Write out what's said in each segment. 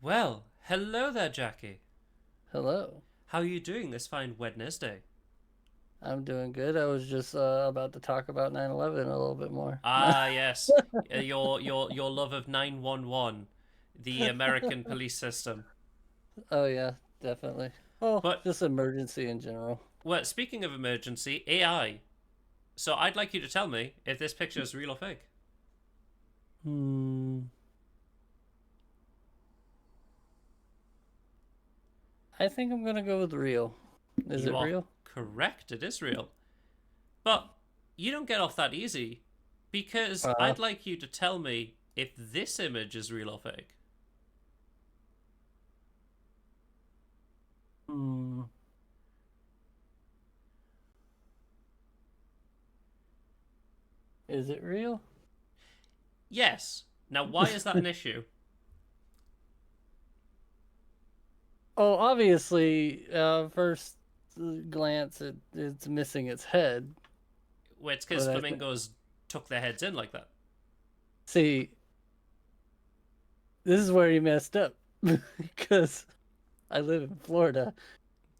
Well, hello there, Jackie. Hello. How are you doing this fine Wednesday? I'm doing good. I was just about to talk about 9/11 a little bit more. Ah, yes, your love of 911, the American police system. Oh yeah, definitely. Oh, But just emergency in general. well, speaking of emergency, AI. So I'd like you to tell me if this picture is real or fake. Hmm. I think I'm gonna go with real. Is You it are real? correct. It is real. But you don't get off that easy because Uh, I'd like you to tell me if this image is real or fake. hmm. Is it real? Yes. Now, why is that an issue? Oh, obviously, first glance, it's missing its head. Well, it's because But flamingos tuck their heads in like that. see, this is where you messed up because I live in Florida.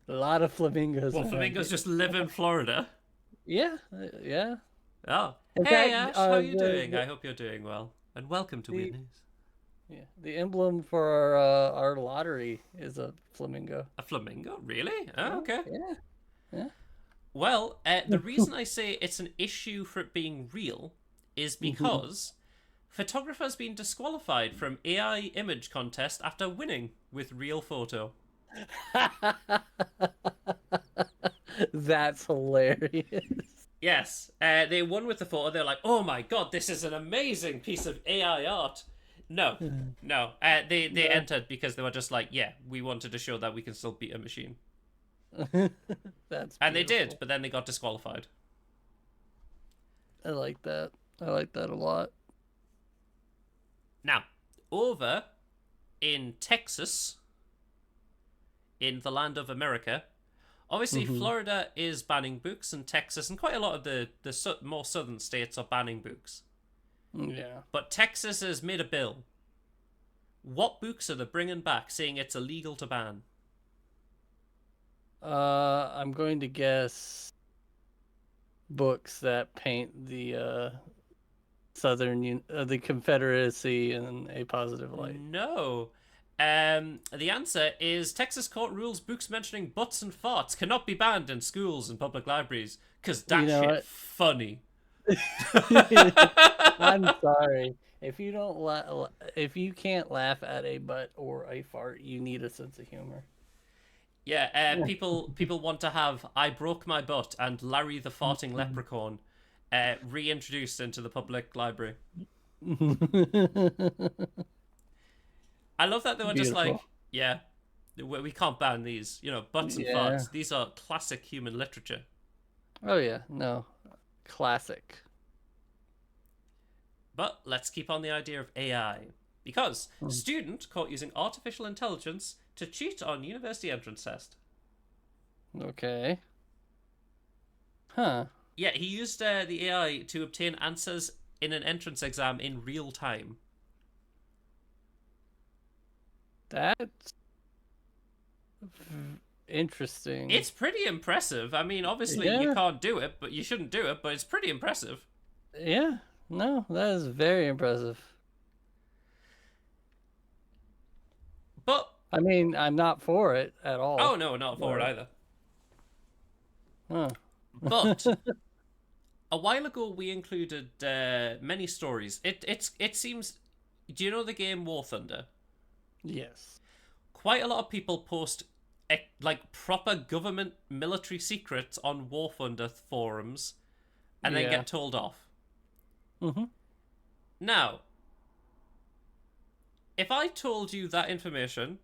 A lot of flamingos Well, around flamingos here. just live in Florida. Yeah, yeah. Oh. In Hey, fact, Ash, how are you doing? I hope you're doing well. And welcome to Weird the News. yeah, the emblem for our lottery is a flamingo. A flamingo? Really? Oh, Yeah, okay. yeah, yeah. Well, the reason I say it's an issue for it being real is Mhm. because photographer's been disqualified from AI image contest after winning with real photo. That's hilarious. Yes, they won with the photo. They're like, "Oh my god, this is an amazing piece of AI art." No, no, they No. entered because they were just like, "Yeah, we wanted to show that we can still beat a machine," That's and they did. beautiful. But then they got disqualified. I like that. I like that a lot. Now, over in Texas, in the land of America, obviously Hmm. Florida is banning books, and Texas and quite a lot of the more southern states are banning books. Yeah. But Texas has made a bill. What books are they bringing back, saying it's illegal to ban? I'm going to guess books that paint the the Confederacy in a positive light. No. The answer is Texas court rules books mentioning butts and farts cannot be banned in schools and public libraries because You that know shit what? funny. I'm sorry. If you don't if you can't laugh at a butt or a fart, you need a sense of humor. Yeah, people want to have I broke my butt and Larry the farting leprechaun reintroduced into the public library. I love that they were just Beautiful. like, yeah, we can't ban these. You know, butts and Yeah. farts. These are classic human literature. Oh yeah. No. Classic. But let's keep on the idea of AI. Because Hmm. student caught using artificial intelligence to cheat on university entrance test. Okay. Huh. Yeah, he used the AI to obtain answers in an entrance exam in real time. That's interesting. It's pretty impressive. I mean, obviously you Yeah. can't do it, but you shouldn't do it, but it's pretty impressive. Yeah. No, that is very impressive. But, I mean, I'm not for it at oh all. no, not for it But, either. huh. But a while ago we included many stories. It seems. Do you know the game War Thunder? Yes. Quite a lot of people post like proper government military secrets on War Thunder forums, and then Yeah. get told off. Mm-hmm. Now, if I told you that information,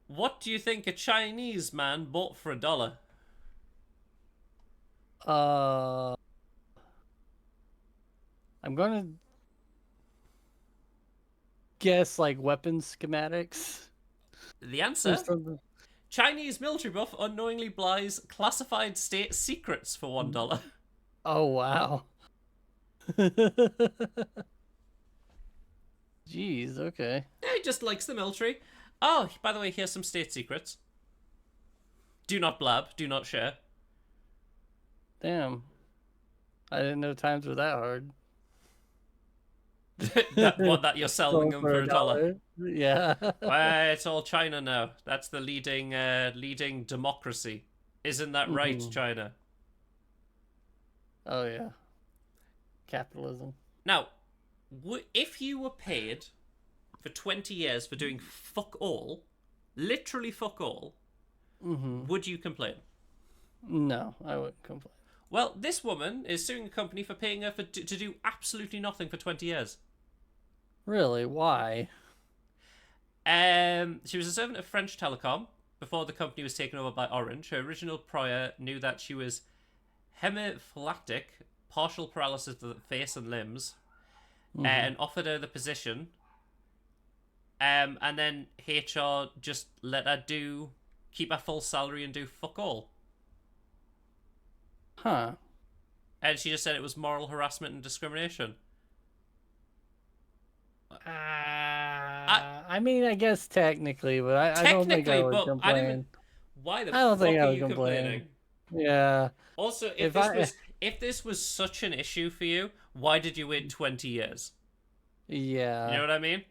what do you think a Chinese man bought for $1? Uh, I'm gonna guess like weapon schematics The or answer: something. Chinese military buff unknowingly buys classified state secrets for $1. Oh wow. Jeez. Okay. He just likes the military. Oh, by the way, here's some state secrets. Do not blab. Do not share. Damn. I didn't know times were that hard. That one that you're selling Going them for $1. $1. Yeah. Well, it's all China now. That's the leading democracy. Isn't that right, Mhm. China? Oh yeah. Capitalism. Now, if you were paid for 20 years for doing fuck all, literally fuck all, Mm-hmm. would you complain? No, I wouldn't complain. Well, this woman is suing a company for paying her to do absolutely nothing for 20 years. Really? Why? She was a servant of French Telecom before the company was taken over by Orange. Her original employer knew that she was hemiphylactic, partial paralysis of the face and limbs, Mhm. and offered her the position. And then HR just let her keep her full salary and do fuck all. Huh. And she just said it was moral harassment and discrimination. I mean, I guess technically, but I don't think I Technically, would but I don't complain. even. Why the I don't fuck think I are would you complain. complaining? Yeah. Also, If I, if this was such an issue for you, why did you wait 20 years? yeah. You know what I mean?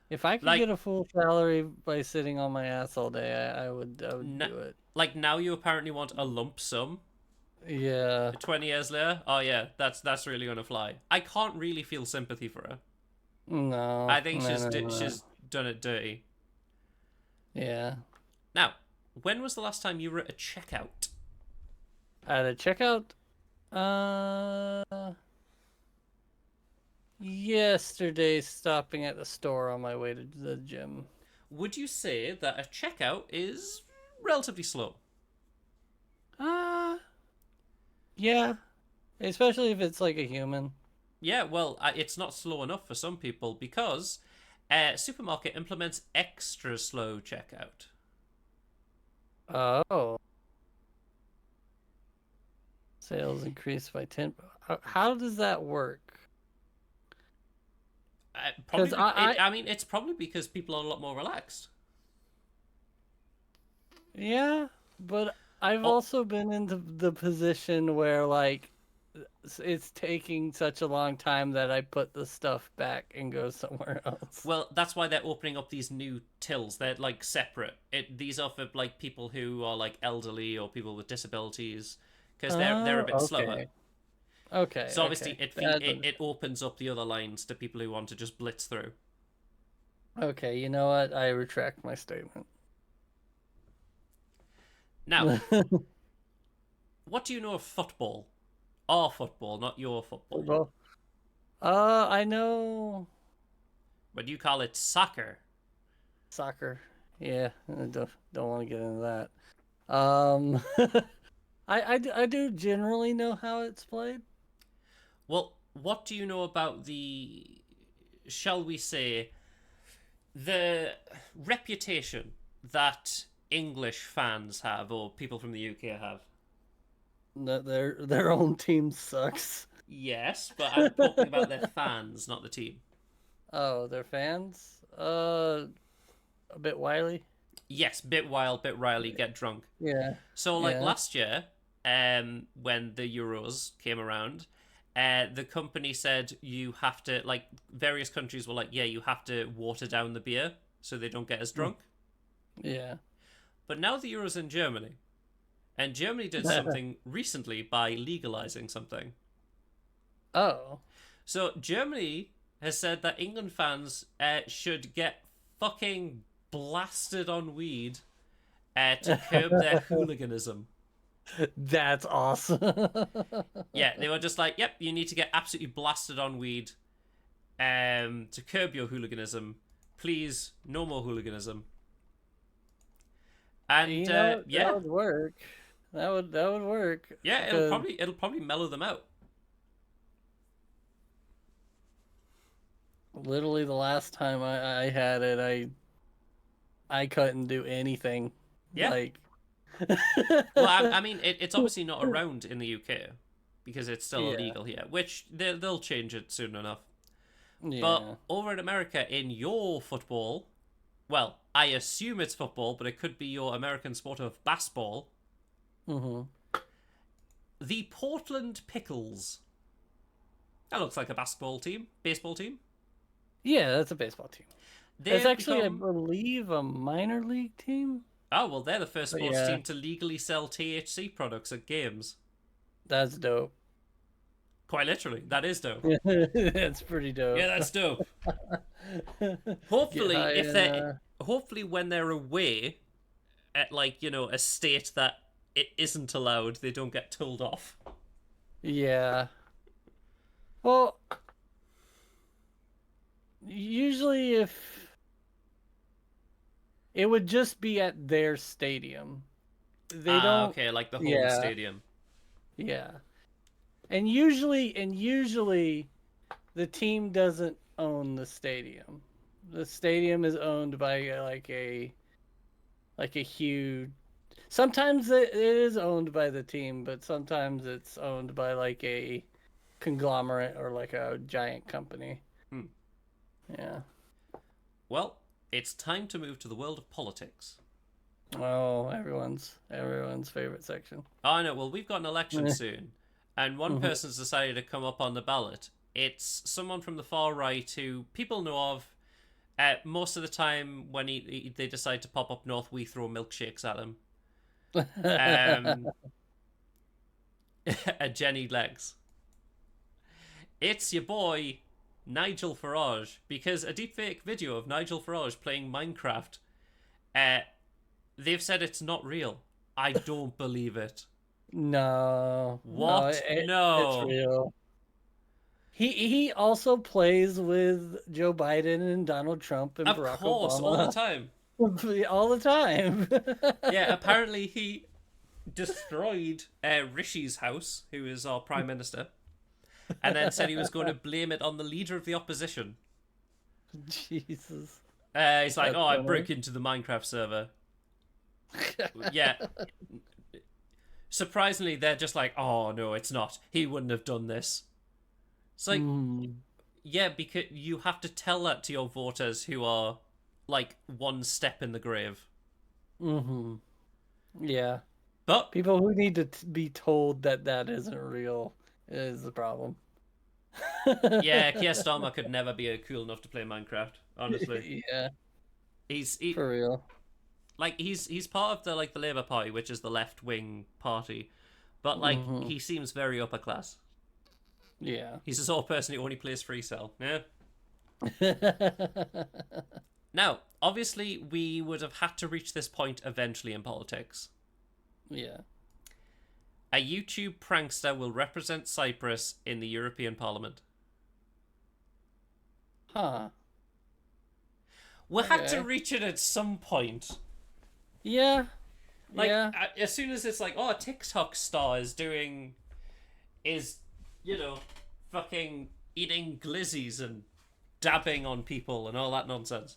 If I could Like- get a full salary by sitting on my ass all day, I would No- do it. Like now you apparently want a lump sum Yeah. 20 years later. Oh yeah, that's really gonna fly. I can't really feel sympathy for her. No. I think no, she's no, no. she's done it dirty. Yeah. Now, when was the last time you were at a checkout? At a checkout? Yesterday, stopping at the store on my way to the gym. Would you say that a checkout is relatively slow? Yeah. Especially if it's like a human. Yeah, well, it's not slow enough for some people because supermarket implements extra slow checkout. Oh. Sales increased by 10. How does that work? Probably, 'Cause I mean, it's probably because people are a lot more relaxed. Yeah, but I've Oh. also been in the position where like it's taking such a long time that I put the stuff back and go somewhere else. Well, that's why they're opening up these new tills. They're like separate. These are for like people who are like elderly or people with disabilities because they're a bit slower. Okay. So obviously okay. it opens up the other lines to people who want to just blitz through. Okay, you know what? I retract my statement. Now, what do you know of football? Our football, not your football. Football. I know But you call it soccer. soccer. Yeah, I don't want to get into that. Um, I do generally know how it's played. Well, what do you know about the, shall we say, the reputation that English fans have, or people from the UK have? That their own team sucks. Yes, but I'm talking about their fans, not the team. Oh, their fans? A bit wily. Yes, bit wild, bit Riley, get drunk. Yeah, So, like yeah. last year, when the Euros came around, the company said you have to, like, various countries were like, yeah, you have to water down the beer so they don't get as drunk. Yeah. But now the Euros in Germany, and Germany did something recently by legalizing something. Oh. So Germany has said that England fans should get fucking blasted on weed to curb their hooliganism. That's awesome. Yeah, they were just like, yep, you need to get absolutely blasted on weed to curb your hooliganism. Please, no more hooliganism. And You know, yeah, that would work. That would work. yeah, Because it'll probably mellow them out. literally the last time I had it, I couldn't do anything. Yeah. Like Well, I mean, it's obviously not around in the UK because it's still yeah. illegal here, which they'll change it soon enough. But Yeah. over in America, in your football, well, I assume it's football, but it could be your American sport of baseball. Mhm. The Portland Pickles. That looks like a baseball team. Yeah, that's a baseball team. It's They've actually, I become. believe, a minor league team. Oh, well, they're the first But sports yeah, team to legally sell THC products at games. that's dope. Quite literally, that is dope. That's pretty Yeah, dope. that's dope. Get Hopefully, high if and they're hopefully when they're away at, like, a state that it isn't allowed, they don't get told off. yeah. Well, usually if it would just be at their stadium. They don't. Okay, like the home Yeah, stadium. yeah. And usually the team doesn't own the stadium. The stadium is owned by like a huge. Sometimes it is owned by the team, but sometimes it's owned by like a conglomerate or like a giant company. Hmm. Yeah. Well, it's time to move to the world of politics. Oh, everyone's favorite section. Oh, I know. Well, we've got an election soon, and one Mhm. person's decided to come up on the ballot. It's someone from the far right who people know of. Most of the time, when they decide to pop up north, we throw milkshakes at him. At Jenny Legs. It's your boy, Nigel Farage, because a deepfake video of Nigel Farage playing Minecraft, uh, they've said it's not real. I don't believe it. No, no, What? it's No. real. He also plays with Joe Biden and Donald Trump and Of Barack course, all the Obama time. all the time. Yeah, apparently he destroyed Rishi's house, who is our Prime Minister, and then said he was going to blame it on the leader of the opposition. Jesus. He's like, That's oh, I funny. broke into the Minecraft server. Yeah. Surprisingly, they're just like, oh, no, it's not. He wouldn't have done this. It's like, Mm, yeah, because you have to tell that to your voters who are, like, one step in the grave. mm-hmm. Yeah. But, People who need to be told that that isn't real is the problem. yeah, Keir Starmer could never be cool enough to play Minecraft, honestly. Yeah, He's for real. he's part of the Labour Party, which is the left wing party, but like Hmm. he seems very upper class. Yeah. He's the sort of person who only plays Free Cell. Yeah. Now, obviously, we would have had to reach this point eventually in politics. Yeah. A YouTube prankster will represent Cyprus in the European Parliament. Huh. We had to Okay. reach it at some point. Yeah. Like, Yeah. as soon as it's like, oh, a TikTok star is doing, is, you know, fucking eating glizzies and dabbing on people and all that nonsense.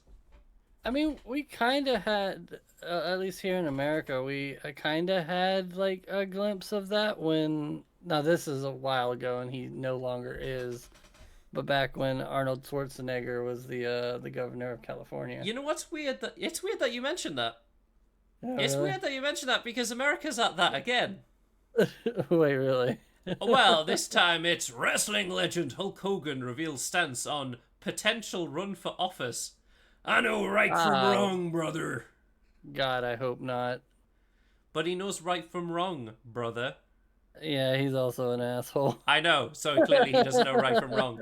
I mean, we kind of had, at least here in America, we kind of had like a glimpse of that when. Now, this is a while ago, and he no longer is. But back when Arnold Schwarzenegger was the governor of California. You know what's weird? It's weird that you mentioned that. Oh, It's really? weird that you mentioned that because America's at that again. Wait, really? Well, this time it's wrestling legend Hulk Hogan reveals stance on potential run for office. I know right from Ah, wrong, brother. God, I hope not. But he knows right from wrong, brother. Yeah, he's also an asshole. I know, so clearly he doesn't know right from wrong.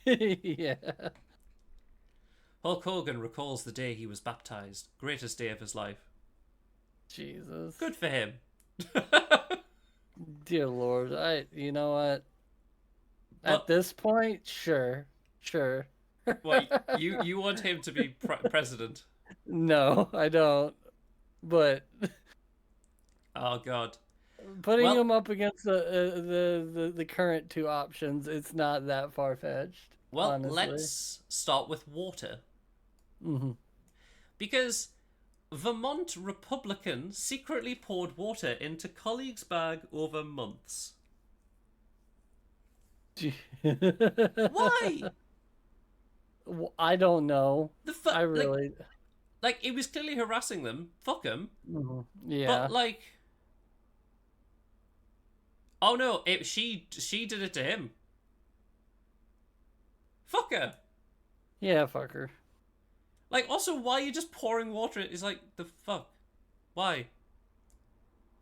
Yeah. Hulk Hogan recalls the day he was baptized. Greatest day of his life. Jesus. Good for him. Dear Lord, you know what? But- At this point, sure. Well, you want him to be president? No, I don't. But Oh God. putting Well- him up against the current two options, it's not that far fetched. Well, honestly. let's start with water. Mhm. Because Vermont Republican secretly poured water into colleague's bag over months. Why? I don't know. I Like, really. it was clearly harassing them. Fuck him. Mhm. Yeah. But like, oh no, she did it to him. Fuck her. Yeah, fucker. Like, also, why are you just pouring water? It's like, the fuck? Why?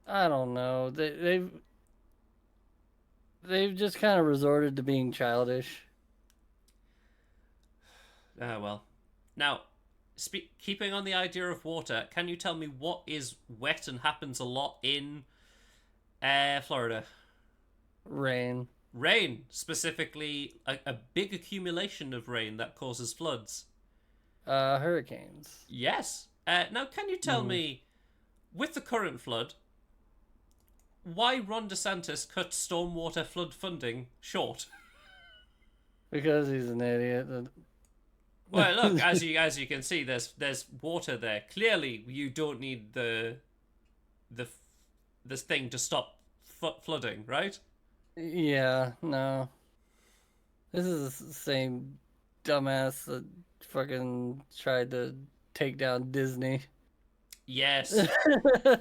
I don't know. They've just kind of resorted to being childish. Ah, well. Now, keeping on the idea of water, can you tell me what is wet and happens a lot in Florida? Rain. Rain, specifically a big accumulation of rain that causes floods. Hurricanes. Yes. Now, can you tell me, with the current flood, why Ron DeSantis cut stormwater flood funding short? Because he's an idiot. Well, look, as you can see, there's water there. Clearly, you don't need this thing to stop flooding, right? Yeah, no. This is the same dumbass that fucking tried to take down Disney. Yes.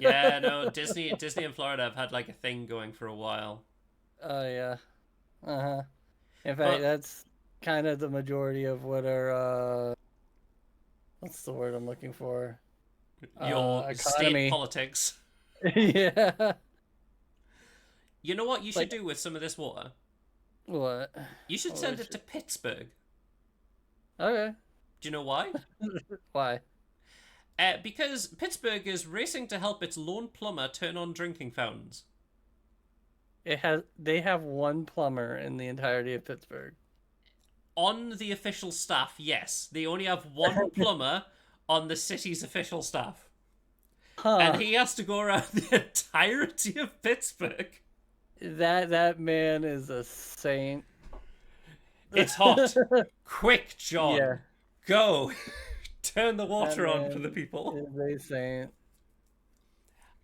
Yeah, no, Disney and Florida have had like a thing going for a while. Oh, yeah. Uh-huh. In fact, that's kind of the majority of what our, what's the word I'm looking for? Your Economy. state politics. Yeah. You know what you should do with some of this water? What? You should What send would it to Pittsburgh. Okay. Do you know why? Why? Because Pittsburgh is racing to help its lone plumber turn on drinking fountains. They have one plumber in the entirety of Pittsburgh. On the official staff, yes. They only have one plumber on the city's official staff. Huh. And he has to go around the entirety of Pittsburgh. That man is a saint. It's hot. Quick, John. Yeah. Go. Turn the water That on man for the people. is a saint.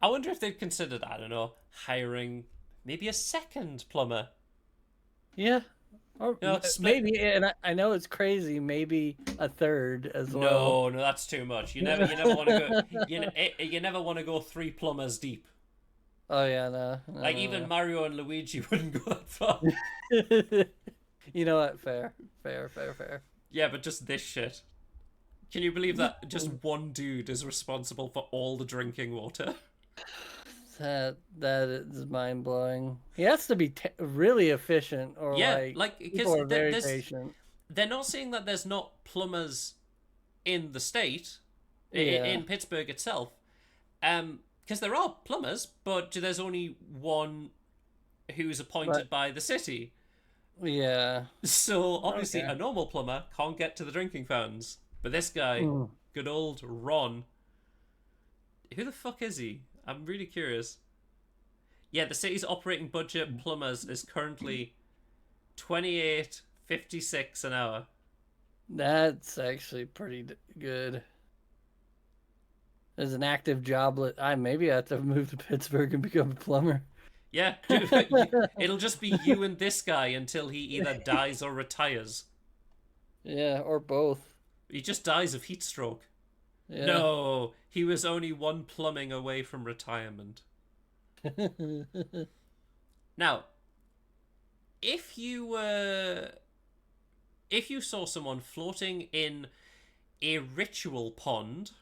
I wonder if they've considered, I don't know, hiring maybe a second plumber. Yeah. Or No, maybe, and I know it's crazy, maybe a third as well. No, that's too much. You never want to go. You never want to go 3 plumbers deep. Oh, yeah, no. Like even Mario and Luigi wouldn't go that far. You know what? Fair. Yeah, but just this shit. Can you believe that just one dude is responsible for all the drinking water? That is mind blowing. He has to be really efficient, or Yeah, people because are very patient. they're not saying that there's not plumbers in the state, Yeah. in Pittsburgh itself, because there are plumbers, but there's only one who's appointed by the city. Yeah. So obviously Okay. a normal plumber can't get to the drinking fountains. But this guy, Mm. good old Ron, who the fuck is he? I'm really curious. Yeah, the city's operating budget plumbers is currently 28.56 an hour. That's actually pretty good. There's an active joblet. I maybe I have to move to Pittsburgh and become a plumber. Yeah, dude, it'll just be you and this guy until he either dies or retires. Yeah, or both. He just dies of heat stroke. Yeah. No, he was only one plumbing away from retirement. Now, if you if you saw someone floating in a ritual pond,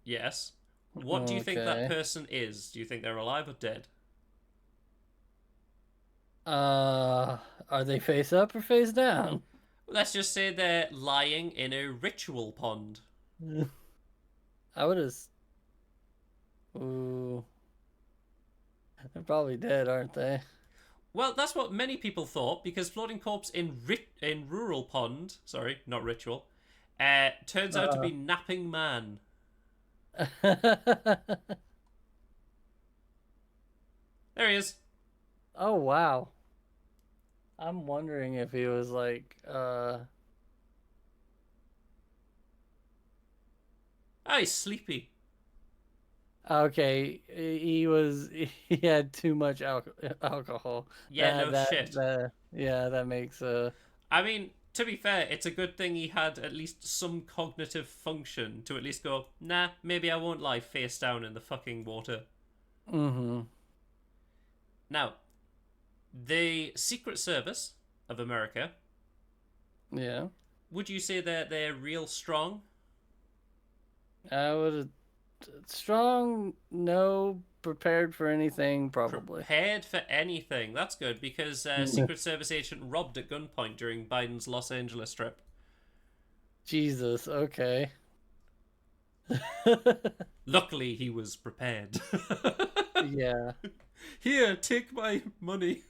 yes, what do you think that Okay. person is? Do you think they're alive or dead? Are they face up or face down? Let's just say they're lying in a ritual pond. I would have. Ooh, they're probably dead, aren't they? Well, that's what many people thought because floating corpse in rural pond, sorry, not ritual, turns out to Uh, be napping man. There he is. oh wow. I'm wondering if he was like Ah, he's sleepy. okay, he was he had too much alcohol. Yeah, no shit. Yeah, that makes I mean, to be fair, it's a good thing he had at least some cognitive function to at least go, nah, maybe I won't lie face down in the fucking water. mhm. Now, the Secret Service of America, Yeah. would you say that they're real strong? I would strong no prepared for anything probably. Prepared for anything. That's good because Secret Service agent robbed at gunpoint during Biden's Los Angeles trip. Jesus, okay. Luckily, he was prepared. Yeah. Here, take my money.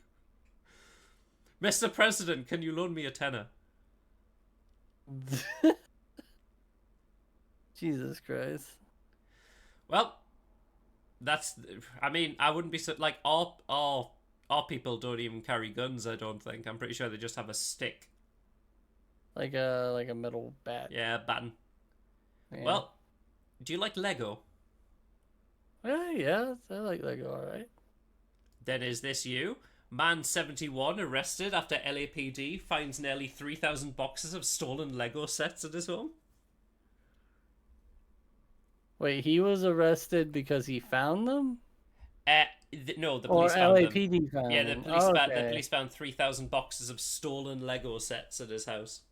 Mr. President, can you loan me a tenner? Jesus Christ. Well, that's. I mean, I wouldn't be so. Like, our people don't even carry guns, I don't think. I'm pretty sure they just have a stick. Like a metal bat. Yeah, baton. Yeah. Well, do you like Lego? Yeah, I like Lego, all right. Then is this you? Man 71 arrested after LAPD finds nearly 3,000 boxes of stolen Lego sets at his home. Wait, he was arrested because he found them? No, the Or police found them. LAPD found Yeah, them? the Okay. police found 3,000 boxes of stolen Lego sets at his house.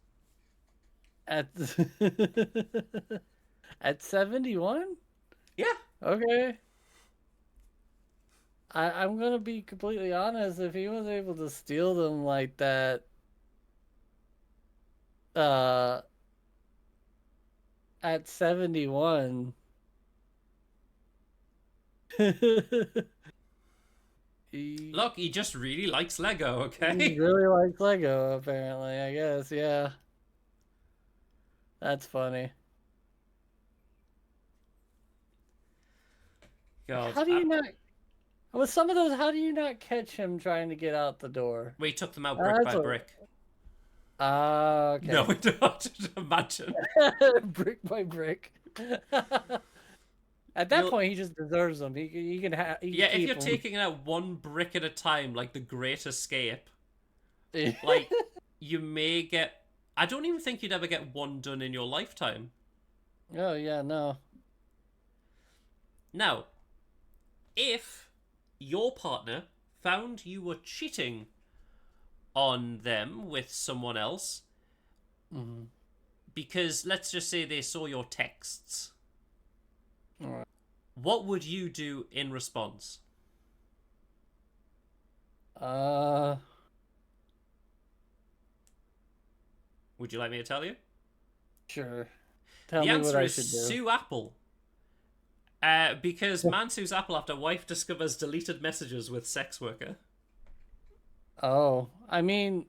At at 71? Yeah. Okay. I'm gonna be completely honest, if he was able to steal them like that, uh at 71. he, Look, he just really likes Lego, he okay? really likes Lego, apparently, I guess, yeah. That's funny. God. How do you not with some of those, how do you not catch him trying to get out the door? We took them out brick by That's a brick. No, okay. we don't. Imagine. Brick by brick. At that You'll, point, he just deserves them. He can yeah, if keep you're them. taking out one brick at a time, like the Great Escape, like, you may get. I don't even think you'd ever get one done in your lifetime. Oh yeah, no. Now, if your partner found you were cheating on them with someone else, Mm-hmm. because let's just say they saw your texts, All right. what would you do in response? Uh, Would you like me to tell you? sure. Tell The me what answer I is should do. sue Apple. Because man sues Apple after wife discovers deleted messages with sex worker. Oh, I mean,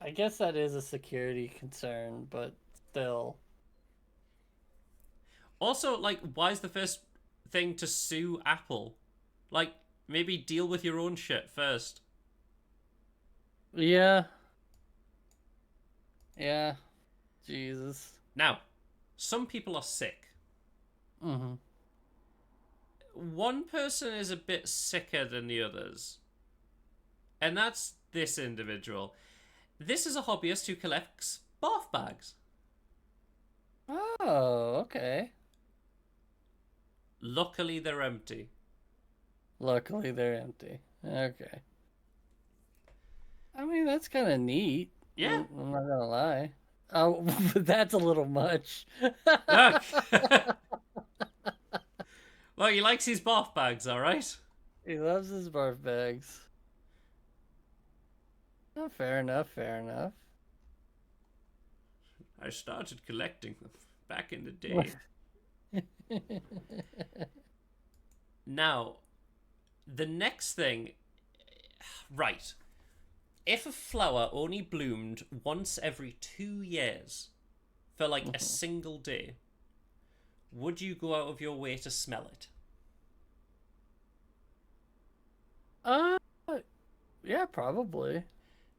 I guess that is a security concern, but still. Also, like, why is the first thing to sue Apple? Like, maybe deal with your own shit first. Yeah. Yeah. Jesus. Now, some people are sick. Mm-hmm. One person is a bit sicker than the others, and that's this individual. This is a hobbyist who collects bath bags. Oh, okay. Luckily, they're empty. Luckily, they're empty. Okay. I mean, that's kind of neat. Yeah. I'm not gonna lie. Oh, but that's a little much. Look. Well, he likes his bath bags, alright? He loves his barf bags. Oh, fair enough, fair enough. I started collecting them back in the day. Now, the next thing. Right. If a flower only bloomed once every 2 years for like a single day, would you go out of your way to smell it? Uh, yeah, probably.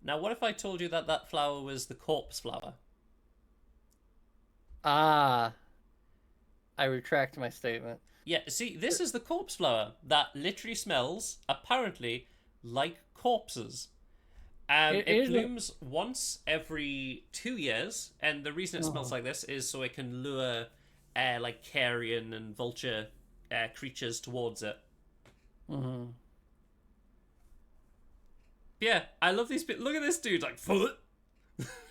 Now, what if I told you that that flower was the corpse flower? Ah, I retract my statement. Yeah, see, this is the corpse flower that literally smells, apparently, like corpses. It It is a- blooms once every 2 years, and the reason it smells like this is so it can lure, like, carrion and vulture creatures towards it. Mhm. Yeah, I love these. Look at this dude, like, full.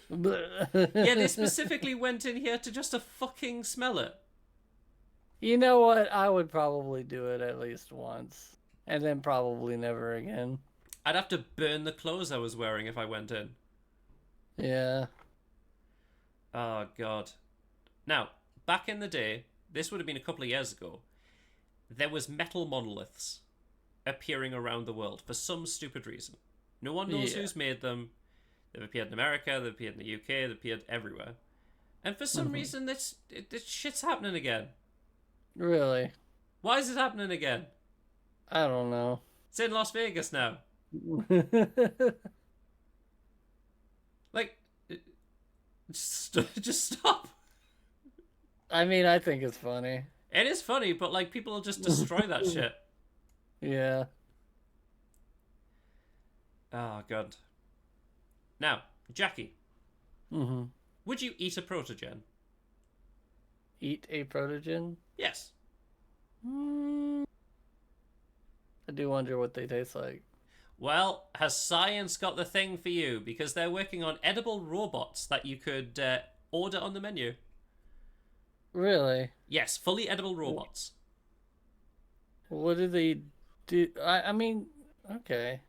Yeah, they specifically went in here to just to fucking smell it. You know what? I would probably do it at least once, and then probably never again. I'd have to burn the clothes I was wearing if I went in. Yeah. Oh, God. Now, back in the day, this would have been a couple of years ago, there was metal monoliths appearing around the world for some stupid reason. No one knows Yeah. who's made them. They've appeared in America, they've appeared in the UK, they've appeared everywhere. And for some reason, this shit's happening again. Really? Why is it happening again? I don't know. It's in Las Vegas now. Like, just stop. I mean, I think it's funny. It is funny, but like people will just destroy that shit. Yeah. Oh, God. Now, Jackie, Mm-hmm. would you eat a protogen? Eat a protogen? Yes. Mm, I do wonder what they taste like. Well, has science got the thing for you? Because they're working on edible robots that you could order on the menu. Really? Yes, fully edible robots. What do they do? I mean, okay.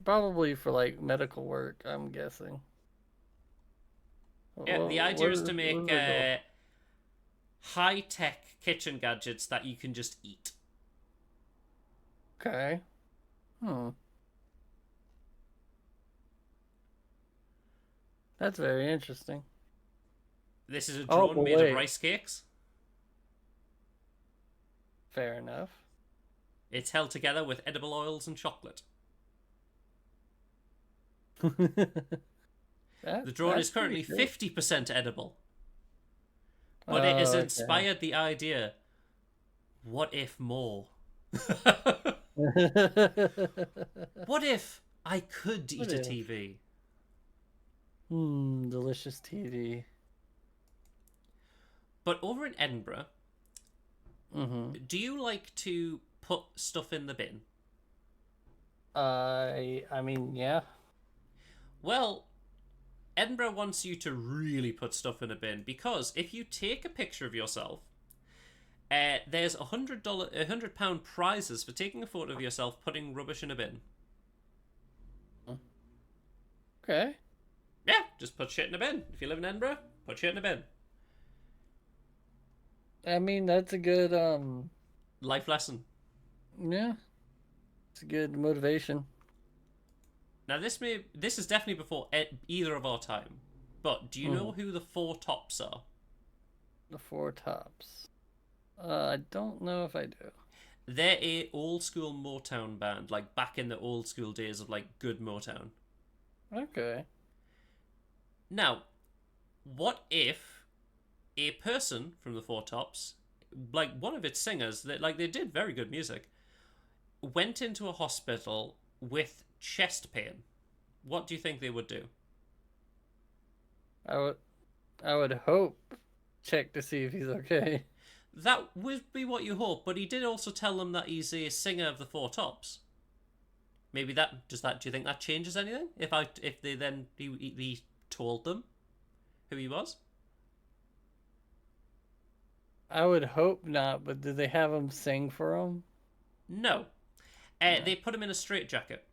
Probably for like medical work, I'm guessing. Yeah, the idea is to make where do they high-tech kitchen gadgets that you can just eat. go? Okay. That's very interesting. This is a Oh, drone but made wait. of rice cakes. Fair enough. It's held together with edible oils and chocolate. The drone is currently 50% edible. But it has inspired the idea, what if more? What if I could eat What a if? TV? Delicious TV. But over in Edinburgh, Mm-hmm. do you like to put stuff in the bin? I mean, yeah. Well, Edinburgh wants you to really put stuff in a bin because if you take a picture of yourself, there's £100 prizes for taking a photo of yourself putting rubbish in a bin. Okay. Yeah, just put shit in a bin. If you live in Edinburgh, put shit in a bin. I mean, that's a good Life lesson. Yeah, it's a good motivation. Now this is definitely before either of our time. But do you know who the Four Tops are? The Four Tops. I don't know if I do. They're a old school Motown band, like back in the old school days of like good Motown. Okay. Now, what if a person from the Four Tops, like one of its singers, that like they did very good music, went into a hospital with chest pain? What do you think they would do? I would I would hope check to see if he's okay. That would be what you hope, but he did also tell them that he's a singer of the Four Tops. Maybe that does that. Do you think that changes anything? If they then he told them who he was? I would hope not, but did they have him sing for him? No. No. They put him in a straitjacket.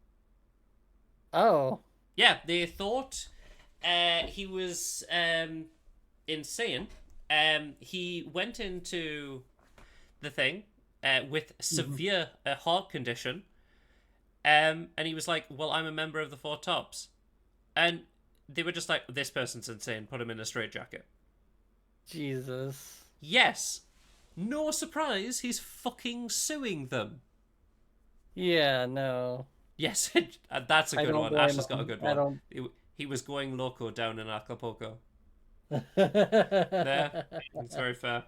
Oh. Yeah, they thought he was insane. He went into the thing with severe heart condition, and he was like, "Well, I'm a member of the Four Tops," and they were just like, "This person's insane. Put him in a straitjacket." Jesus. Yes, no surprise. He's fucking suing them. Yeah, no. Yes, that's a I good don't one. blame Ash has got a him. good I one. don't. He was going loco down in Acapulco. Yeah. There, it's very fair.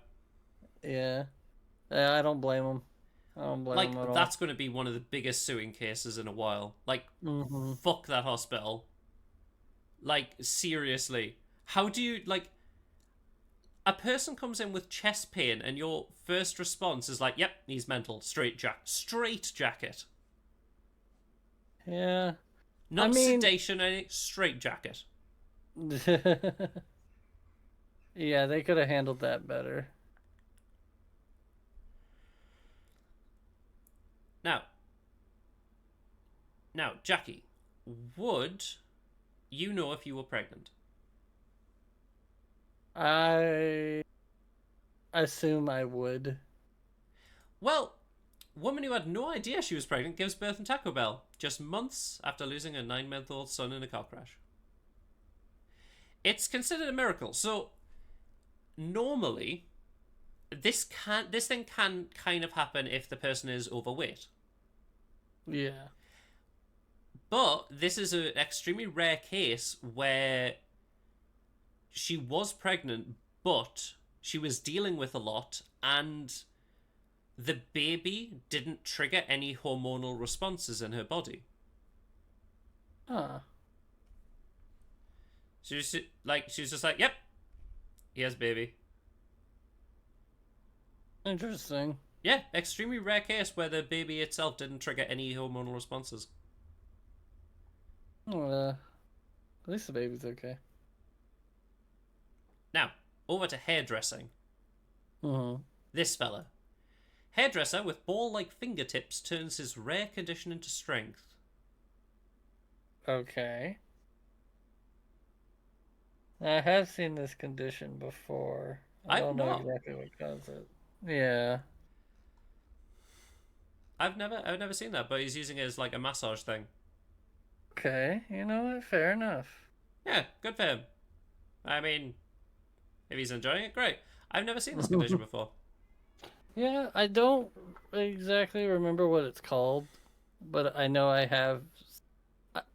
Yeah, I don't blame him. I don't blame Like him at all. that's going to be one of the biggest suing cases in a while. Like, fuck that hospital. Like, seriously, how do you like? A person comes in with chest pain, and your first response is like, "Yep, he's mental." Straight jacket. Yeah. Not I mean, sedation, any straight jacket. yeah, they could have handled that better. Now, Jackie, would you know if you were pregnant? I assume I would. Well, woman who had no idea she was pregnant gives birth in Taco Bell just months after losing a 9-month-old son in a car crash. It's considered a miracle. So normally, this thing can kind of happen if the person is overweight. Yeah. But this is an extremely rare case where she was pregnant, but she was dealing with a lot, and the baby didn't trigger any hormonal responses in her body. Huh. She was just like, "Yep, he has a baby." Interesting. Yeah, extremely rare case where the baby itself didn't trigger any hormonal responses. At least the baby's okay. Now, over to hairdressing. Mm-hmm. This fella. Hairdresser with ball-like fingertips turns his rare condition into strength. Okay. I have seen this condition before. I I've don't know not. exactly what caused it. Yeah. I've never seen that, but he's using it as like a massage thing. Okay. You know what? Fair enough. Yeah, good for him. I mean, if he's enjoying it, great. I've never seen this condition before. Yeah, I don't exactly remember what it's called, but I know I have.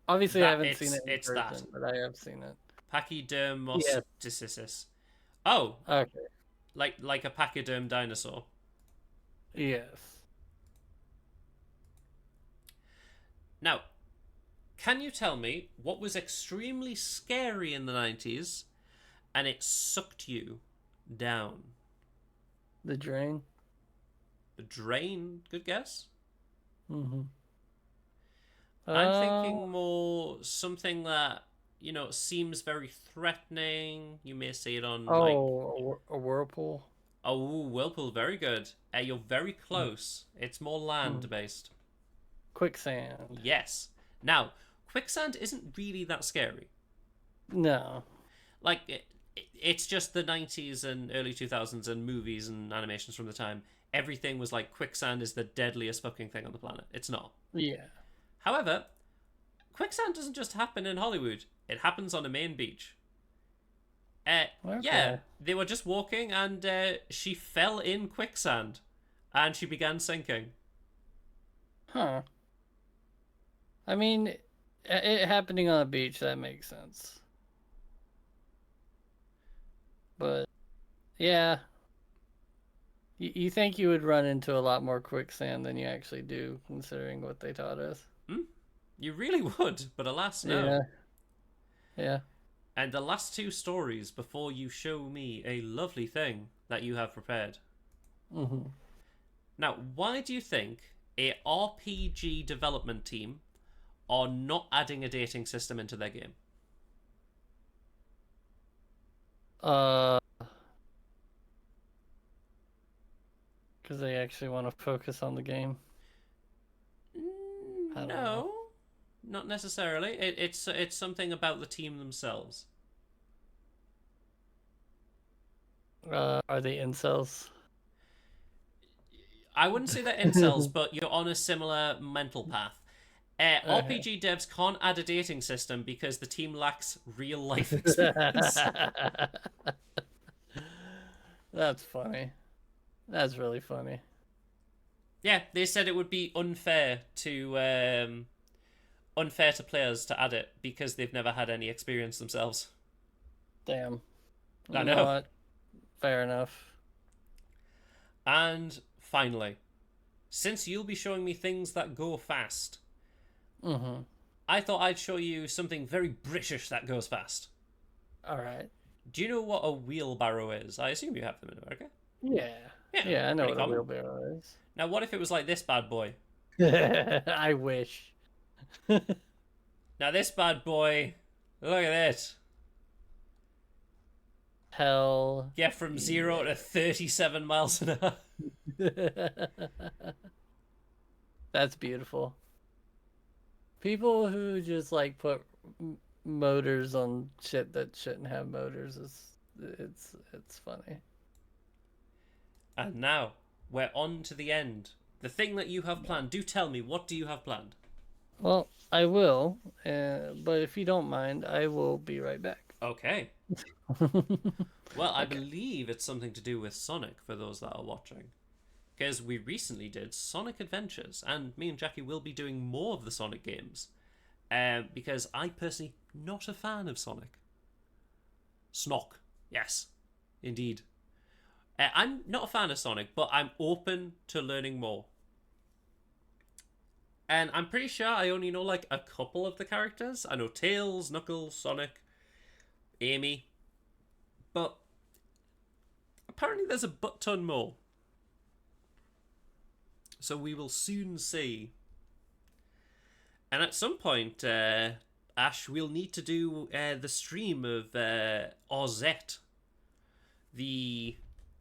Obviously, I haven't seen it in person, but I have seen it. Pachydermostosis. Oh, Okay. like a pachyderm dinosaur. Yes. Now, can you tell me what was extremely scary in the 90s and it sucked you down? The drain. The Drain, good guess. Mm-hmm. I'm thinking more something that, seems very threatening. You may see it on a whirlpool. Oh, Whirlpool, very good. You're very close. It's more land-based. Quicksand. Yes. Now, quicksand isn't really that scary. No. Like, it's just the 90s and early 2000s and movies and animations from the time. Everything was like quicksand is the deadliest fucking thing on the planet. It's not. Yeah. However, quicksand doesn't just happen in Hollywood. It happens on a Maine beach. Yeah, Okay. they were just walking and she fell in quicksand and she began sinking. Huh. I mean, it happening on a beach, that makes sense. But yeah, you think you would run into a lot more quicksand than you actually do, considering what they taught us. Hmm? You really would, but alas, no. Yeah. Yeah. And the last two stories before you show me a lovely thing that you have prepared. Mm-hmm. Now, why do you think a RPG development team are not adding a dating system into their game? Uh, because they actually want to focus on the game. I don't know. No, not necessarily. It's something about the team themselves. Are they incels? I wouldn't say they're incels, but you're on a similar mental path. Okay. RPG devs can't add a dating system because the team lacks real life experience. That's funny. That's really funny. Yeah, they said it would be unfair to players to add it because they've never had any experience themselves. Damn. I You know know. what? Fair enough. And finally, since you'll be showing me things that go fast, Mm-hmm. I thought I'd show you something very British that goes fast. All right. Do you know what a wheelbarrow is? I assume you have them in America. Yeah. Yeah, Yeah, I know pretty what a common. wheelbarrow is. Now, what if it was like this bad boy? I wish. Now, this bad boy, look at this. Hell. Get from 0 to 37 miles an hour. That's beautiful. People who just like put motors on shit that shouldn't have motors is it's funny. And now, we're on to the end. The thing that you have planned. Do tell me, what do you have planned? Well, I will, but if you don't mind, I will be right back. Okay. Well, I believe it's something to do with Sonic for those that are watching. Because we recently did Sonic Adventures, and me and Jackie will be doing more of the Sonic games. Because I personally not a fan of Sonic. Snock, yes, indeed. I'm not a fan of Sonic, but I'm open to learning more. And I'm pretty sure I only know like a couple of the characters. I know Tails, Knuckles, Sonic, Amy. But apparently there's a butt ton more. So we will soon see. And at some point, Ash, we'll need to do the stream of Ozette, the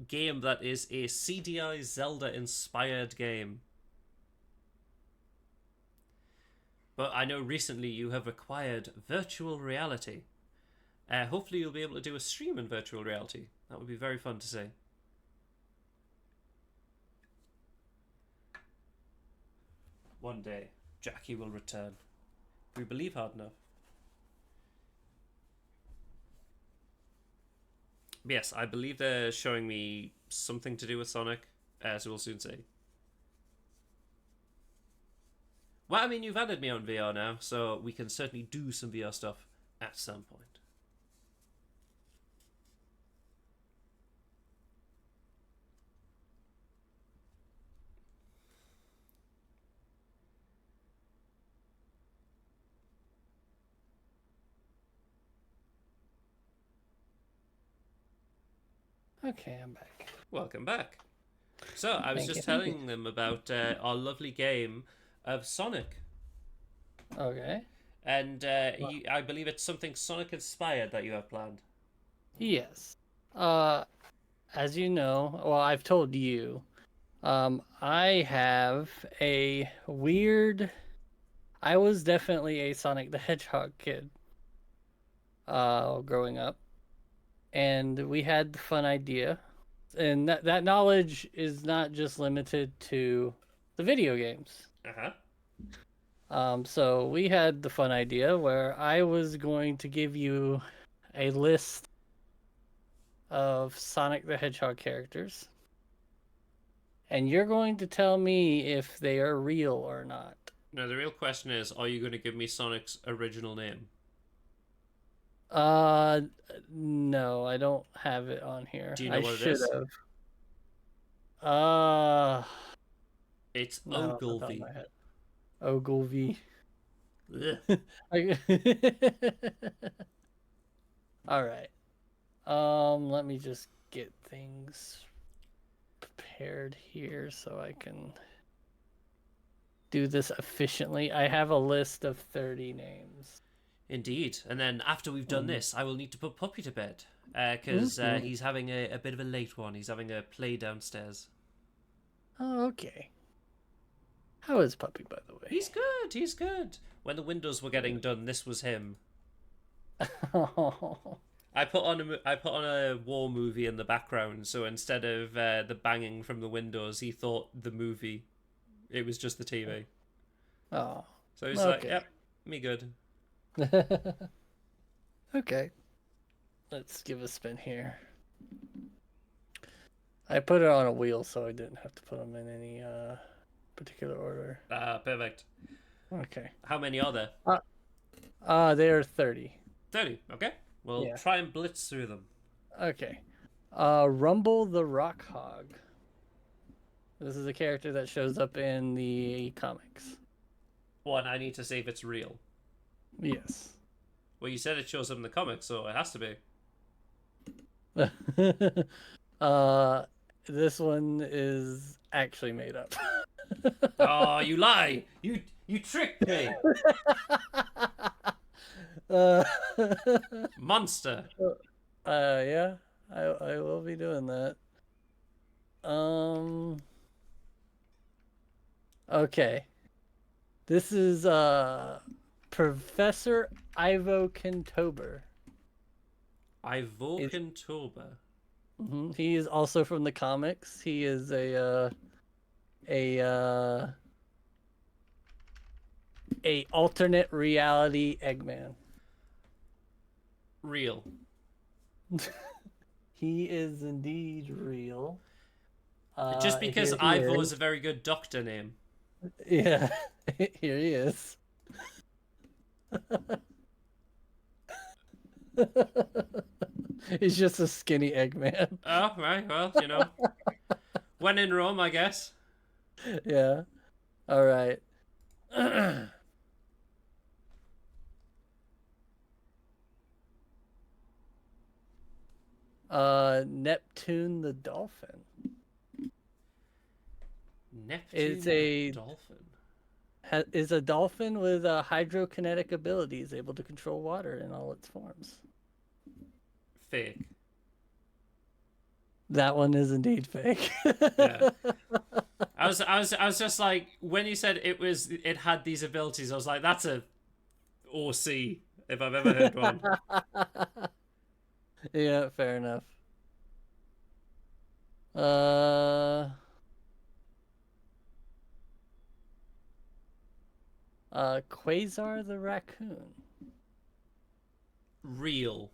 game that is a CDI Zelda inspired game. But I know recently you have acquired virtual reality. Hopefully you'll be able to do a stream in virtual reality. That would be very fun to see. One day, Jackie will return. We believe hard enough. Yes, I believe they're showing me something to do with Sonic, so we'll soon see. Well, I mean, you've added me on VR now, so we can certainly do some VR stuff at some point. Okay, I'm back. Welcome back. So, I was Thank just you, thank telling them about our lovely game of Sonic. Okay. And I believe it's something Sonic inspired that you have planned. Yes. As you know, well, I've told you, I have a weird. I was definitely a Sonic the Hedgehog kid. Growing up, and we had the fun idea, and that knowledge is not just limited to the video games. Uh-huh. So we had the fun idea where I was going to give you a list of Sonic the Hedgehog characters, and you're going to tell me if they are real or not. Now, the real question is, are you going to give me Sonic's original name? Uh, no, I don't have it on here. Do you know I what it should is? have. Uh, It's no, off the top of Ogilvy. my head. Ogilvy. Ugh. All right. Let me just get things prepared here so I can do this efficiently. I have a list of 30 names. Indeed. And then after we've done Mhm. this, I will need to put Puppy to bed. Because Mhm. he's having a bit of a late one. He's having a play downstairs. Oh, okay. How is Puppy, by the way? He's good. He's good. When the windows were getting done, this was him. Oh. I put on a war movie in the background, so instead of the banging from the windows, he thought the movie. It was just the TV. Oh. So he's like, Okay. "Yep, me good." Okay. Let's give a spin here. I put it on a wheel so I didn't have to put them in any particular order. Perfect. Okay. How many are there? There are 30. 30. Okay. We'll Yeah. try and blitz through them. Okay. Rumble the Rock Hog. This is a character that shows up in the comics. One, I need to see if it's real. Yes. Well, you said it shows up in the comics, so it has to be. This one is actually made up. Oh, you lie! You tricked me! uh, Monster! yeah, I will be doing that. Okay. This is Professor Ivo Kentober. Ivoken Toba. He is also from the comics. He is a alternate reality Eggman. Real. He is indeed real. Just because here he Ivo is. is a very good doctor name. Yeah, here he is. He's just a skinny Eggman. Oh, right, well, when in Rome, I guess. Yeah. All right. Neptune the dolphin. Neptune It's the a dolphin. is a dolphin with hydrokinetic abilities, able to control water in all its forms. Fake. That one is indeed fake. Yeah. I was just like, when you said it had these abilities, I was like, that's a OC if I've ever heard one. Yeah, fair enough. Quasar the raccoon. Real.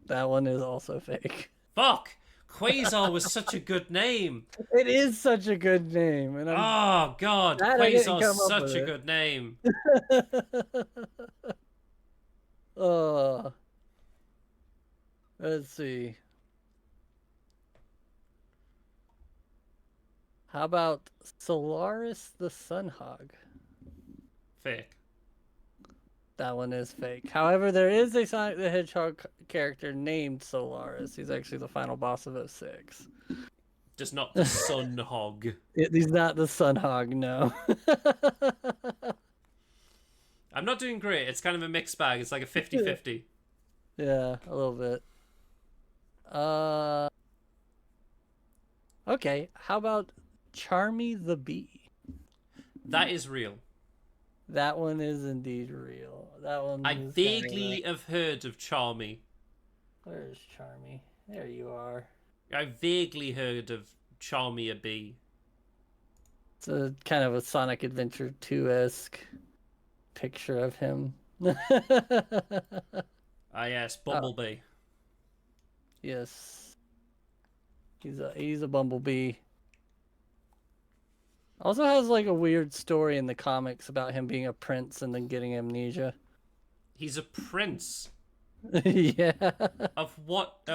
That one is also fake. Fuck! Quasar was such a good name. It is such a good name, and Oh god, glad I didn't come Quasar's up such with a it. good name. uh, let's see. How about Solaris the Sunhog? Fake. That one is fake. However, there is a Sonic the Hedgehog character named Solaris. He's actually the final boss of 06. Just not the sun hog. He's not the Sunhog, no. I'm not doing great. It's kind of a mixed bag. It's like a 50-50. Yeah, a little bit. Okay, how about Charmy the Bee? That is real. That one is indeed real. That one I is vaguely have heard of Charmy. Where's Charmy? There you are. I vaguely heard of Charmier B. It's a kind of a Sonic Adventure 2-esque picture of him. Ah, yes, Oh, Bumblebee. yes. He's a bumblebee. Also has like a weird story in the comics about him being a prince and then getting amnesia. He's a prince. Yeah. Of what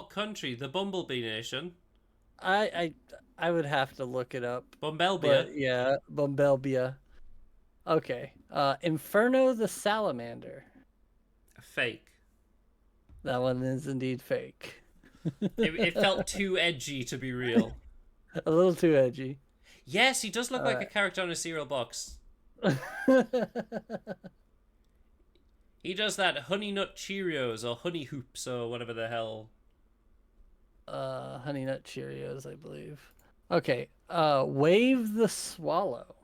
country? The Bumblebee Nation. I I would have to look it up. Bumbelbia. But yeah, Bumbelbia. Okay. Inferno the Salamander. Fake. That one is indeed fake. It felt too edgy to be real. A little too edgy. Yes, he does look like a Alright. character on a cereal box. He does that Honey Nut Cheerios or Honey Hoops or whatever the hell. Honey Nut Cheerios, I believe. Okay. Wave the Swallow.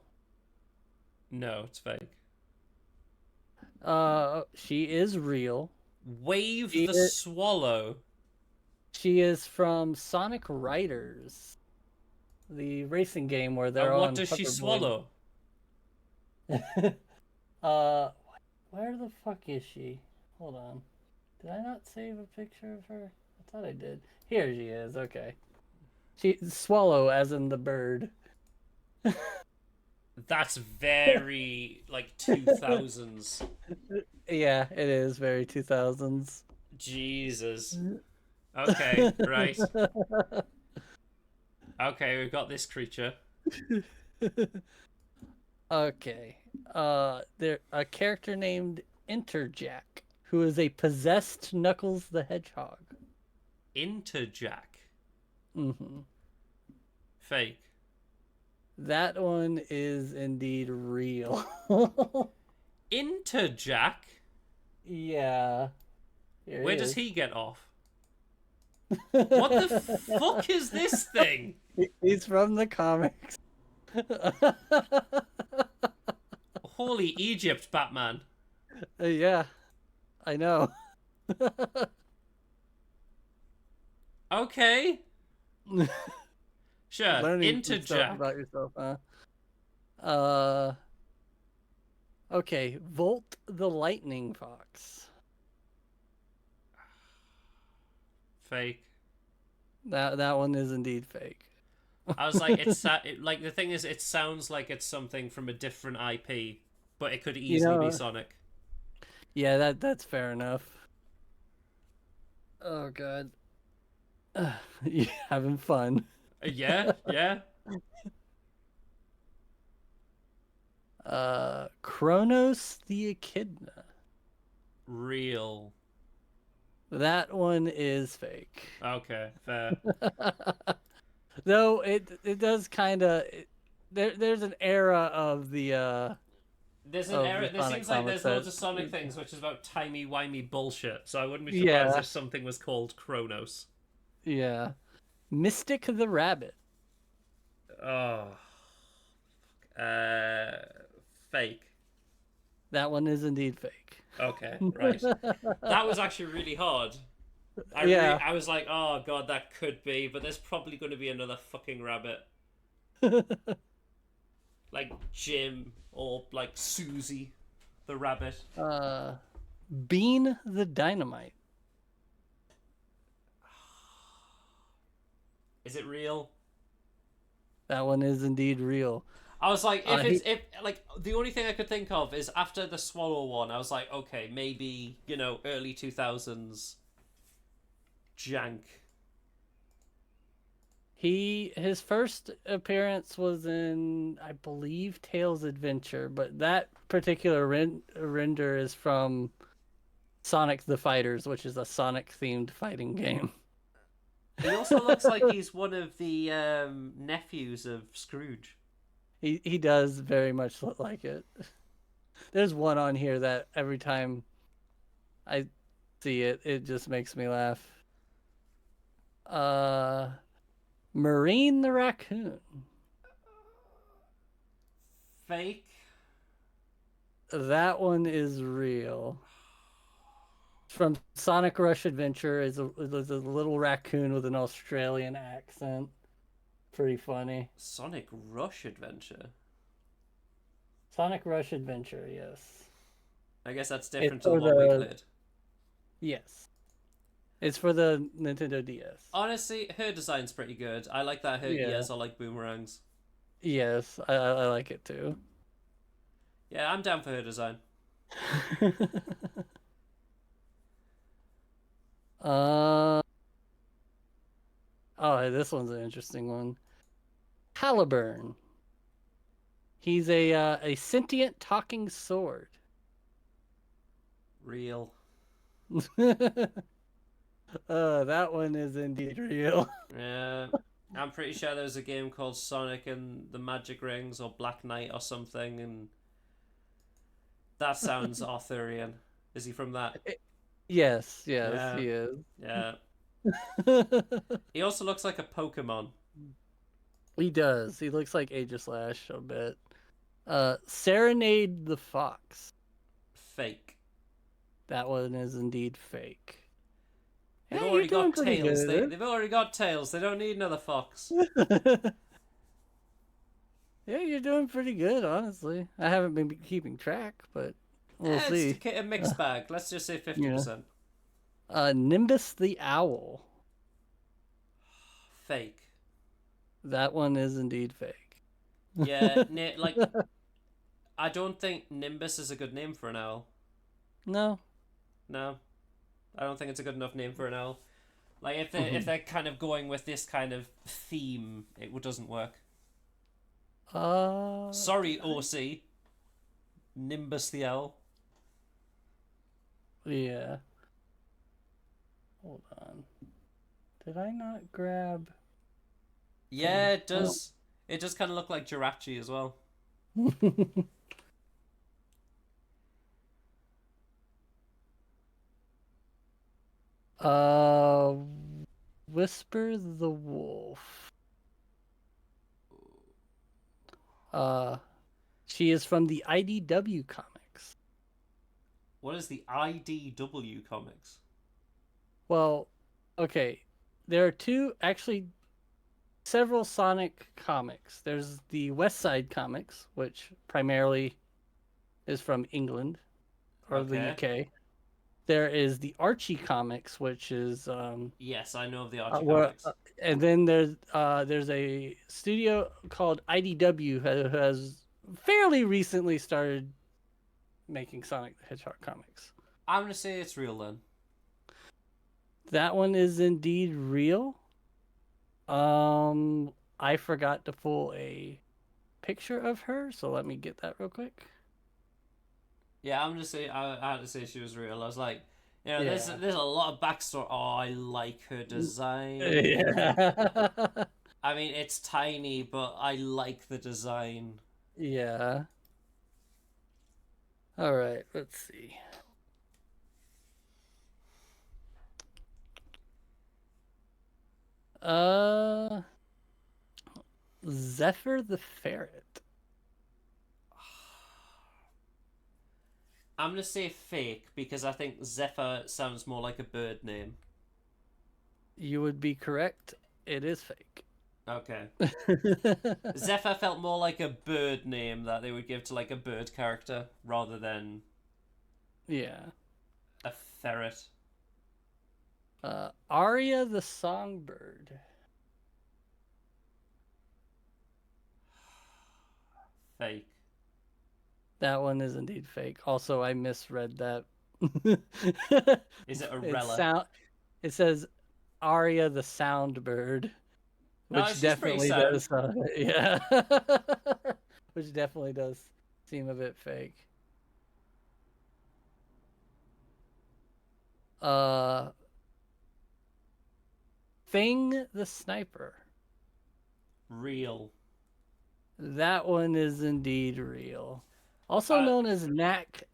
No, it's fake. She is real. Wave She the is- Swallow. She is from Sonic Riders, the racing game where they're And on. what does she hoverboard. swallow? Where the fuck is she? Hold on. Did I not save a picture of her? I thought I did. Here she is. Okay. She swallow as in the bird. That's very like 2000s. Yeah, it is very 2000s. Jesus. Okay, right. Okay, we've got this creature. Okay. There a character named Interjack, who is a possessed Knuckles the Hedgehog. Interjack. Mm-hmm. Fake. That one is indeed real. Interjack? Yeah. Here Where he does is. he get off? What the fuck is this thing? He's from the comics. Holy Egypt, Batman. Yeah, I know. Okay. Sure. Learning some stuff Interjack. about yourself, huh? Okay, Volt the Lightning Fox. Fake. That one is indeed fake. I was like, like the thing is, it sounds like it's something from a different IP, but it could easily be Sonic. Yeah, that's fair enough. Oh god. You having fun. Yeah, yeah. Kronos the Echidna. Real. That one is fake. Okay, fair. Though it does kind of there's an era of the There's an of era. the There Sonic seems like there's comics loads that- of Sonic things, which is about timey-wimey bullshit. So I wouldn't be surprised Yeah. if something was called Kronos. yeah. Mystic the Rabbit. Oh. Fake. That one is indeed fake. Okay, right. That was actually really hard. Yeah. I was like, oh god, that could be, but there's probably going to be another fucking rabbit. Like Jim or like Susie the rabbit. Bean the Dynamite. Is it real? That one is indeed real. I was like, he- if like the only thing I could think of is after the Swallow one, I was like, okay, maybe, you know, early 2000s jank. His first appearance was in, I believe, Tails Adventure, but that particular render is from Sonic the Fighters, which is a Sonic themed fighting game. He also looks like he's one of the nephews of Scrooge. He does very much look like it. There's one on here that every time I see it, it just makes me laugh. Marine the Raccoon. Fake. That one is real. From Sonic Rush Adventure. Is a little raccoon with an Australian accent. Pretty funny. Sonic Rush Adventure. Sonic Rush Adventure, yes. I guess that's It's different to the for one we the played. yes. It's for the Nintendo DS. Honestly, her design's pretty good. I like that her Yeah. ears are like boomerangs. Yes, I like it too. Yeah, I'm down for her design. uh oh, this one's an interesting one. Caliburn. He's a sentient talking sword. Real. That one is indeed real. Yeah. I'm pretty sure there was a game called Sonic and the Magic Rings or Black Knight or something, and that sounds Arthurian. Is he from that? Yes, Yeah. he is. Yeah. He also looks like a Pokemon. He does. He looks like Aegislash a bit. Serenade the Fox. Fake. That one is indeed fake. They've Yeah, already you're doing got pretty tails. good. They've already got tails. They don't need another fox. Yeah, you're doing pretty good, honestly. I haven't been keeping track, but we'll see. It's a mixed bag. Let's just say 50%. Nimbus the Owl. Fake. That one is indeed fake. Yeah, like, I don't think Nimbus is a good name for an owl. No. No. I don't think it's a good enough name for an owl. Like, if they're kind of going with this kind of theme, it doesn't work. Sorry, OC. Nimbus the owl. Yeah. Hold on. Did I not grab? Yeah, it does. It does kind of look like Jirachi as well. uh, Whisper the Wolf. She is from the IDW comics. What is the IDW comics? Well, okay. There are several Sonic comics. There's the West Side comics, which primarily is from England or the UK. There is the Archie comics, which is yes, I know of the Archie comics. And then there's a studio called IDW who has fairly recently started making Sonic the Hedgehog comics. I'm gonna say it's real then. That one is indeed real. I forgot to pull a picture of her, so let me get that real quick. Yeah, I'm gonna say I had to say she was real. I was like, you know, there's a lot of backstory. Oh, I like her design. Yeah. I mean, it's tiny, but I like the design. Yeah. All right, let's see. Zephyr the Ferret. I'm gonna say fake because I think Zephyr sounds more like a bird name. You would be correct. It is fake. Okay. Zephyr felt more like a bird name that they would give to like a bird character rather than a ferret. Aria the Songbird. Fake. That one is indeed fake. Also, I misread that. Is it a relic? It says Aria the Soundbird, which definitely does. Yeah, which definitely does seem a bit fake. Thing the Sniper. Real. That one is indeed real. Also known as Knack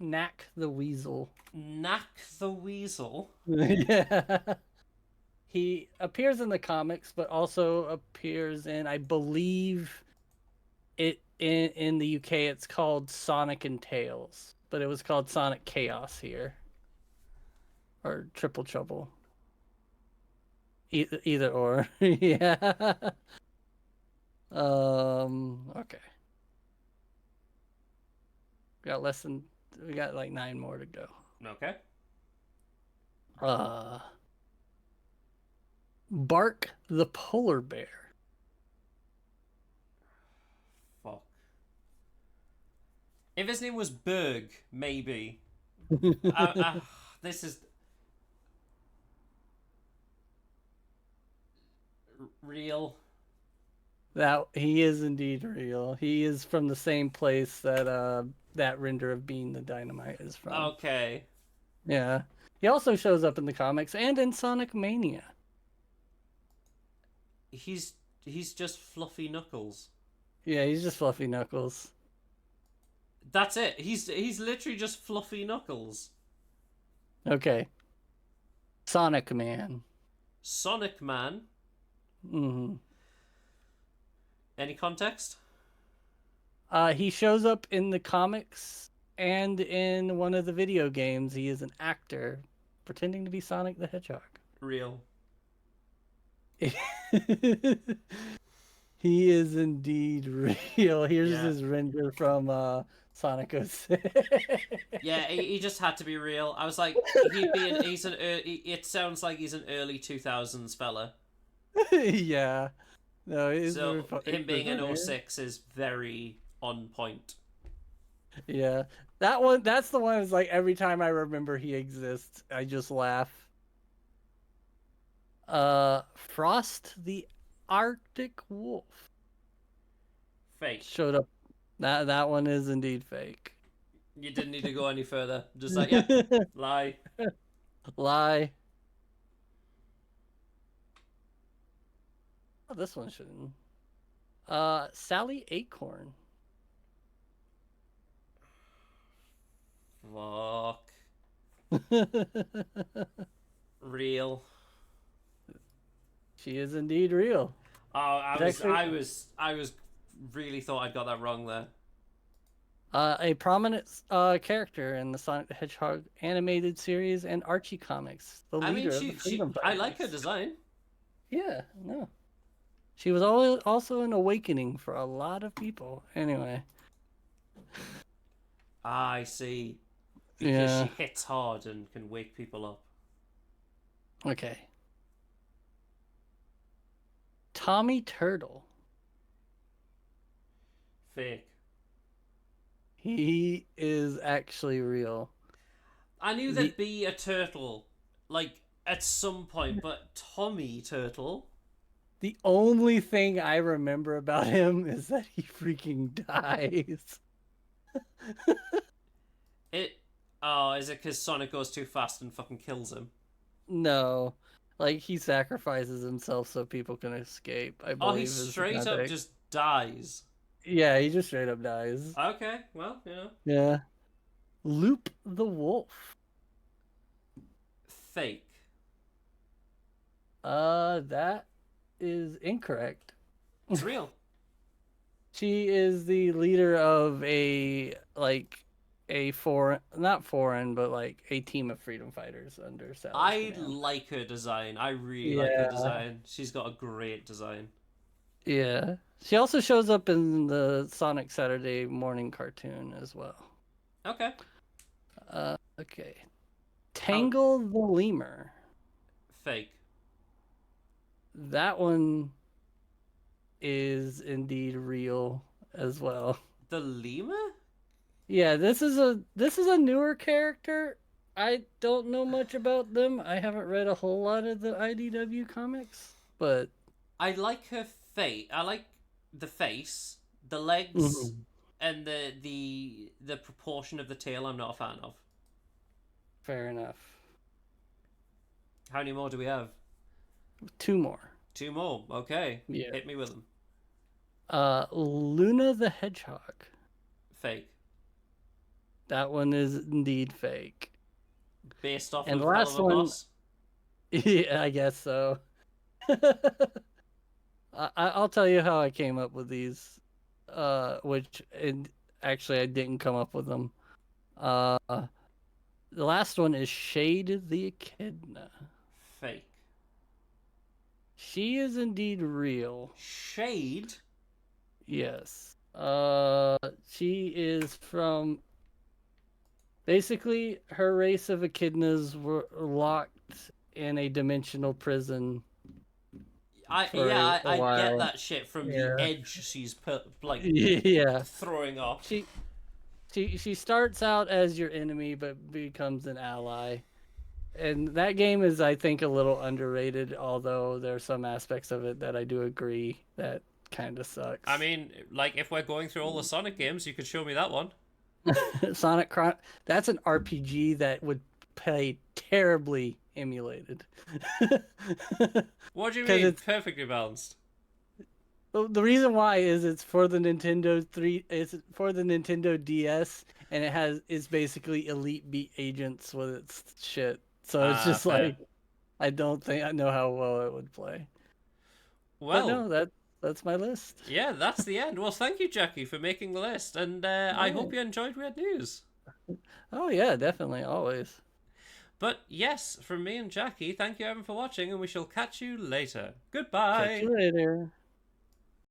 the Weasel. Knack the Weasel? Yeah. He appears in the comics, but also appears in, I believe, in the UK it's called Sonic and Tails, but it was called Sonic Chaos here. or Triple Trouble. Either or. Yeah. Okay. We got like 9 more to go. Okay. Bark the polar bear. Fuck. If his name was Berg, maybe. This is real. That he is indeed real. He is from the same place that render of Being the Dynamite is from. Okay. Yeah. He also shows up in the comics and in Sonic Mania. He's just Fluffy Knuckles. Yeah, he's just Fluffy Knuckles. That's it. He's literally just Fluffy Knuckles. Okay. Sonic Man. Sonic Man. Mm-hmm. Any context? He shows up in the comics and in one of the video games. He is an actor pretending to be Sonic the Hedgehog. Real. He is indeed real. Here's Yeah. his render from Sonic 06. Yeah, he just had to be real. I was like, it sounds like he's an early 2000s fella. Yeah. No, it is So very him being funny. an 06 is very on point. Yeah. That's the one that's like every time I remember he exists, I just laugh. Frost the Arctic Wolf Fake. showed up. That one is indeed fake. You didn't need to go any further. Just like, yep, lie. Lie. Oh, this one shouldn't. Sally Acorn. Fuck. Real. She is indeed real. Oh, I was really thought I'd got that wrong there. A prominent character in the Sonic the Hedgehog animated series and Archie comics. The leader of the Freedom I like her Fighters. design. Yeah, no. She was also an awakening for a lot of people. Anyway. I see. Because Yeah. she hits hard and can wake people up. Okay. Tommy Turtle. Fake. He is actually real. I knew there'd be a turtle, like, at some point, but Tommy Turtle? The only thing I remember about him is that he freaking dies. Is it because Sonic goes too fast and fucking kills him? No. Like, he sacrifices himself so people can escape, I believe. Oh, he straight up just dies. Yeah, he just straight up dies. Okay, well, you know. Yeah. Loop the Wolf. Fake. That is incorrect. It's real. She is the leader of not foreign, but like a team of freedom fighters under Sally's I command. like her design. I really like her design. She's got a great design. Yeah. She also shows up in the Sonic Saturday morning cartoon as well. Okay. Okay. Tangle the Lemur. Fake. That one is indeed real as well. The lemur? Yeah, this is a newer character. I don't know much about them. I haven't read a whole lot of the IDW comics, but I like her face. I like the face, the legs, and the proportion of the tail. I'm not a fan of. fair enough. How many more do we have? 2 more. 2 more. Okay. Yeah. Hit me with them. Luna the Hedgehog. Fake. That one is indeed fake. Based off And of the last Hell of a one- Boss? Yeah, I guess so. I'll tell you how I came up with these, actually I didn't come up with them. The last one is Shade the Echidna. Fake. She is indeed real. Shade? Yes. She is from. Basically, her race of echidnas were locked in a dimensional prison. I get that shit from the edge she's yeah. throwing off. She starts out as your enemy but becomes an ally. And that game is, I think, a little underrated, although there are some aspects of it that I do agree that kind of sucks. I mean, like, if we're going through all the Sonic games, you could show me that one. That's an RPG that would play terribly emulated. What do you mean? It's perfectly balanced. The reason why is it's for the it's for the Nintendo DS, and it's basically Elite Beat Agents with its shit. So it's just fair. Like, I don't think I know how well it would play. Well, but no, that's my list. Yeah, that's the end. Well, thank you, Jackie, for making the list, and I hope you enjoyed Weird News. Oh yeah, definitely, always. But yes, from me and Jackie, thank you everyone for watching, and we shall catch you later. Goodbye. Catch you later.